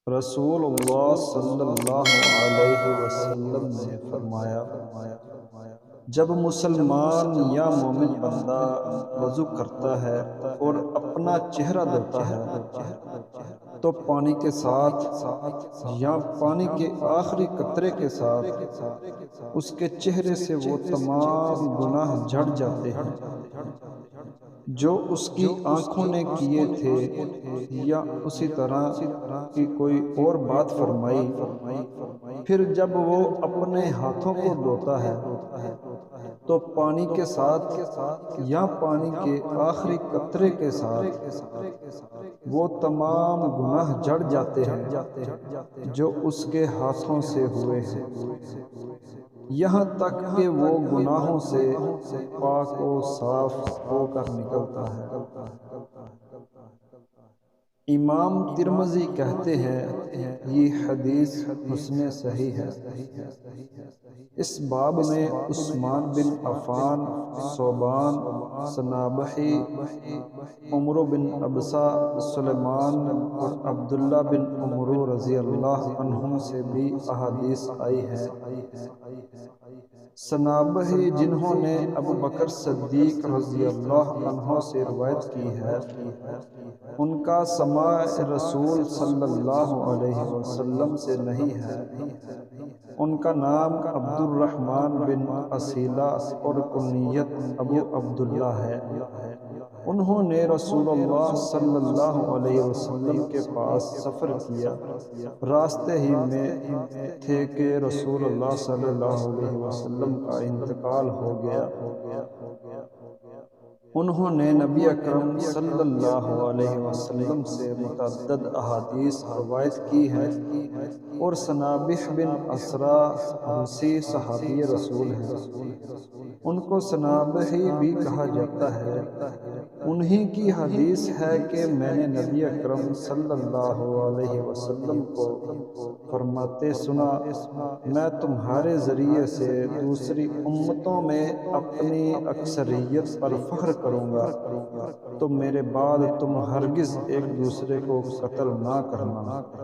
رسول اللہ صلی اللہ علیہ وسلم نے فرمایا، جب مسلمان یا مومن بندہ وضو کرتا ہے اور اپنا چہرہ دھوتا ہے تو پانی کے ساتھ یا پانی کے آخری قطرے کے ساتھ اس کے چہرے سے وہ تمام گناہ جھڑ جاتے ہیں جو اس کی آنکھوں نے کیے تھے، یا اسی طرح کی کوئی اور بات فرمائی۔ پھر جب وہ اپنے ہاتھوں کو دھوتا ہے تو پانی کے ساتھ یا پانی کے آخری قطرے کے ساتھ وہ تمام گناہ جھڑ جاتے ہیں جو اس کے ہاتھوں سے ہوئے ہیں، یہاں تک کہ وہ گناہوں سے پاک و صاف ہو کر نکلتا ہے۔ امام ترمذی کہتے ہیں یہ حدیث حسن صحیح ہے۔ اس باب میں عثمان بن عفان، ثوبان، صنابحی، عمرو بن ابسہ، سلیمان اور عبداللہ بن عمرو رضی اللہ عنہم سے بھی احادیث آئی ہیں۔ صنابحی جنہوں نے ابوبکر صدیق رضی اللہ عنہ سے روایت کی ہے، ان کا سماع رسول صلی اللہ علیہ وسلم سے نہیں ہے۔ ان کا نام عبد الرحمن بن اسیلہ اور کنیت ابو عبداللہ ہے۔ انہوں نے رسول اللہ صلی اللہ علیہ وسلم کے پاس سفر کیا، راستے ہی میں تھے کہ رسول اللہ صلی اللہ علیہ وسلم کا انتقال ہو گیا۔ انہوں نے نبی اکرم صلی اللہ علیہ وسلم سے متعدد احادیث روایت کی ہیں، اور صنابح بن اسرا حوثی صحابی رسول ہیں۔ ان کو صنابحی بھی کہا جاتا ہے۔ انہی کی حدیث ہے کہ میں نے نبی اکرم صلی اللہ علیہ وسلم کو فرماتے سنا، میں تمہارے ذریعے سے دوسری امتوں میں اپنی اکثریت پر فخر کروں گا، تو میرے بعد تم ہرگز ایک دوسرے کو قتل نہ کرنا۔